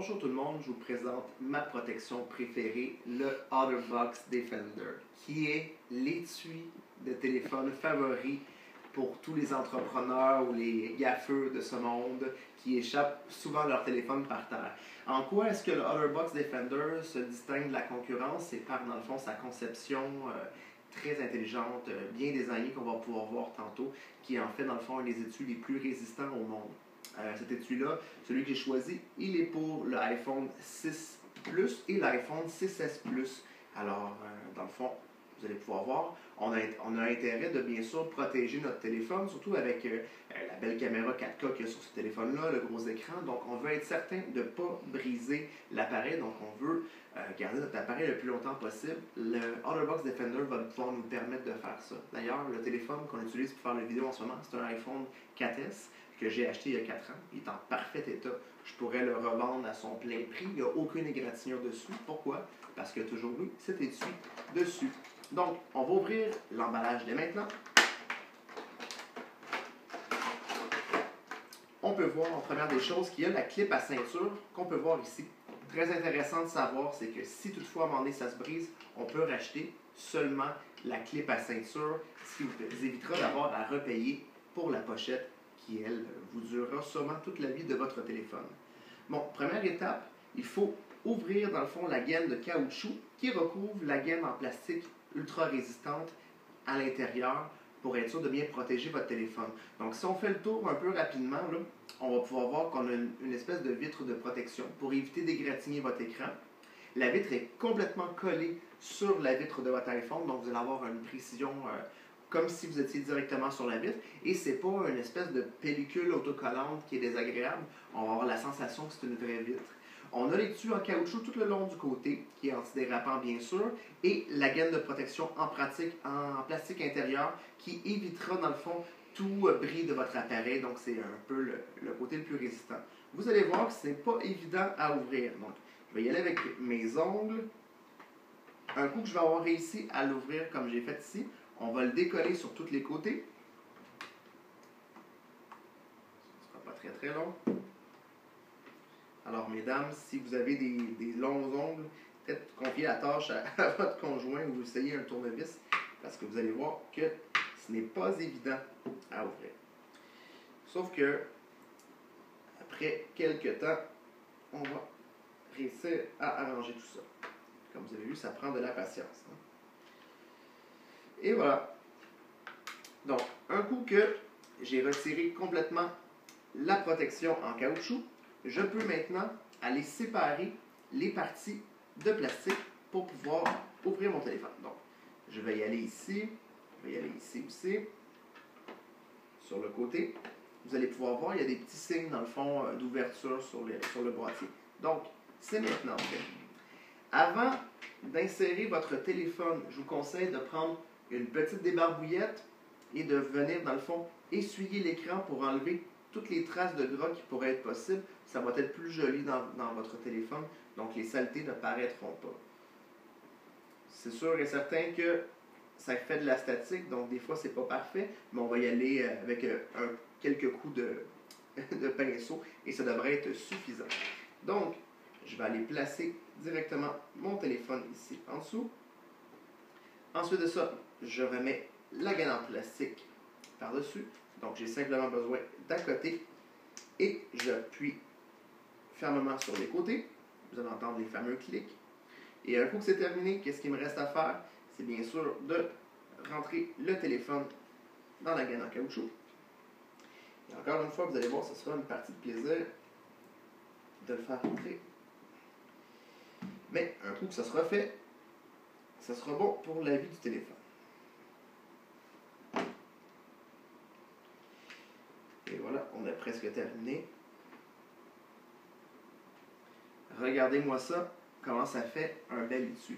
Bonjour tout le monde, je vous présente ma protection préférée, le OtterBox Defender, qui est l'étui de téléphone favori pour tous les entrepreneurs ou les gaffeux de ce monde qui échappent souvent leur téléphone par terre. En quoi est-ce que le OtterBox Defender se distingue de la concurrence? C'est par, dans le fond, sa conception très intelligente, bien designée, qu'on va pouvoir voir tantôt, qui est en fait, dans le fond, un des étuis les plus résistants au monde. Cet étui-là, celui que j'ai choisi, il est pour l'iPhone 6 Plus et l'iPhone 6S Plus. Alors, dans le fond, vous allez pouvoir voir, on a intérêt de bien sûr protéger notre téléphone, surtout avec la belle caméra 4K qu'il y a sur ce téléphone-là, le gros écran. Donc, on veut être certain de ne pas briser l'appareil. Donc, on veut garder notre appareil le plus longtemps possible. Le OtterBox Defender va pouvoir nous permettre de faire ça. D'ailleurs, le téléphone qu'on utilise pour faire les vidéos en ce moment, c'est un iPhone 4S que j'ai acheté il y a 4 ans. Il est en parfait état. Je pourrais le revendre à son plein prix. Il n'y a aucune égratignure dessus. Pourquoi? Parce qu'il y a toujours eu cet étui dessus. Donc, on va ouvrir l'emballage dès maintenant. On peut voir en première des choses qu'il y a la clip à ceinture qu'on peut voir ici. Très intéressant de savoir, c'est que si toutefois à un moment donné ça se brise, on peut racheter seulement la clip à ceinture, ce qui vous évitera d'avoir à repayer pour la pochette qui, elle, vous durera sûrement toute la vie de votre téléphone. Bon, première étape, il faut ouvrir dans le fond la gaine de caoutchouc qui recouvre la gaine en plastique ultra résistante à l'intérieur pour être sûr de bien protéger votre téléphone. Donc, si on fait le tour un peu rapidement, là, on va pouvoir voir qu'on a une espèce de vitre de protection pour éviter d'égratigner votre écran. La vitre est complètement collée sur la vitre de votre iPhone, donc vous allez avoir une précision comme si vous étiez directement sur la vitre. Et ce n'est pas une espèce de pellicule autocollante qui est désagréable. On va avoir la sensation que c'est une vraie vitre. On a l'étui en caoutchouc tout le long du côté, qui est antidérapant bien sûr, et la gaine de protection en plastique intérieur, qui évitera dans le fond tout bris de votre appareil. Donc c'est un peu le côté le plus résistant. Vous allez voir que ce n'est pas évident à ouvrir. Donc je vais y aller avec mes ongles. Un coup que je vais avoir réussi à l'ouvrir comme j'ai fait ici, on va le décoller sur tous les côtés. Ce ne sera pas très très long. Alors, mesdames, si vous avez des longs ongles, peut-être confier la tâche à votre conjoint ou essayez un tournevis, parce que vous allez voir que ce n'est pas évident à ouvrir. Sauf que, après quelques temps, on va réussir à arranger tout ça. Comme vous avez vu, ça prend de la patience. Hein? Et voilà. Donc, un coup que j'ai retiré complètement la protection en caoutchouc, je peux maintenant aller séparer les parties de plastique pour pouvoir ouvrir mon téléphone. Donc, je vais y aller ici, je vais y aller ici aussi, sur le côté. Vous allez pouvoir voir, il y a des petits signes dans le fond d'ouverture sur le boîtier. Donc, c'est maintenant fait. Avant d'insérer votre téléphone, je vous conseille de prendre une petite débarbouillette et de venir, dans le fond, essuyer l'écran pour enlever toutes les traces de gras qui pourraient être possibles. Ça va être plus joli dans votre téléphone, donc les saletés ne paraîtront pas. C'est sûr et certain que ça fait de la statique, donc des fois c'est pas parfait, mais on va y aller avec quelques coups de pinceau et ça devrait être suffisant. Donc, je vais aller placer directement mon téléphone ici en dessous. Ensuite de ça, je remets la gaine en plastique par-dessus. Donc, j'ai simplement besoin d'accoter et j'appuie fermement sur les côtés. Vous allez entendre les fameux clics. Et un coup que c'est terminé, qu'est-ce qu'il me reste à faire? C'est bien sûr de rentrer le téléphone dans la gaine en caoutchouc. Et encore une fois, vous allez voir, ce sera une partie de plaisir de le faire rentrer. Mais un coup que ça sera fait, ça sera bon pour la vie du téléphone. Et voilà, on a presque terminé. Regardez-moi ça, comment ça fait un bel étui.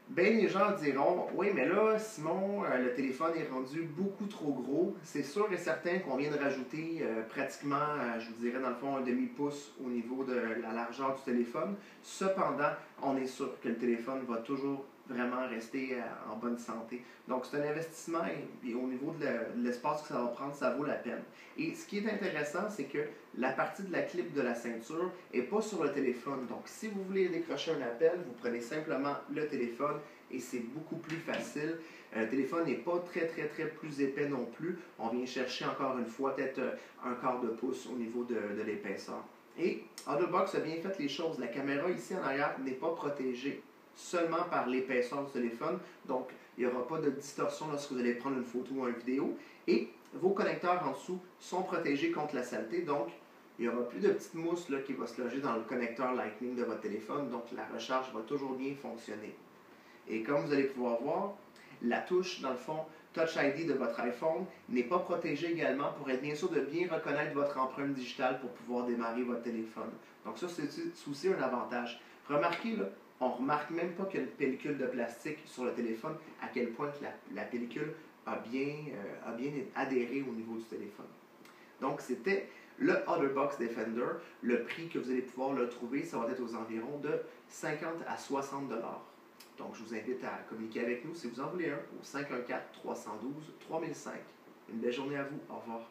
Bien, les gens diront, oui, mais là, Simon, le téléphone est rendu beaucoup trop gros. C'est sûr et certain qu'on vient de rajouter pratiquement, je vous dirais dans le fond, un demi-pouce au niveau de la largeur du téléphone. Cependant, on est sûr que le téléphone va toujours vraiment rester en bonne santé. Donc, c'est un investissement et au niveau de l'espace que ça va prendre, ça vaut la peine. Et ce qui est intéressant, c'est que la partie de la clip de la ceinture n'est pas sur le téléphone. Donc, si vous voulez décrocher un appel, vous prenez simplement le téléphone et c'est beaucoup plus facile. Le téléphone n'est pas très plus épais non plus. On vient chercher encore une fois peut-être un quart de pouce au niveau de l'épaisseur. Et Otterbox a bien fait les choses. La caméra ici en arrière n'est pas protégée seulement par l'épaisseur du téléphone. Donc, il n'y aura pas de distorsion lorsque vous allez prendre une photo ou une vidéo. Et vos connecteurs en dessous sont protégés contre la saleté. Donc, il n'y aura plus de petite mousse là, qui va se loger dans le connecteur Lightning de votre téléphone. Donc, la recharge va toujours bien fonctionner. Et comme vous allez pouvoir voir, la touche, dans le fond, Touch ID de votre iPhone n'est pas protégée également pour être bien sûr de bien reconnaître votre empreinte digitale pour pouvoir démarrer votre téléphone. Donc ça, c'est aussi un avantage. Remarquez, là, on ne remarque même pas qu'il y a une pellicule de plastique sur le téléphone, à quel point que la pellicule a bien adhéré au niveau du téléphone. Donc, c'était le Otterbox Defender. Le prix que vous allez pouvoir le trouver, ça va être aux environs de 50 à 60 $. Donc, je vous invite à communiquer avec nous si vous en voulez un au 514-312-3005. Une belle journée à vous. Au revoir.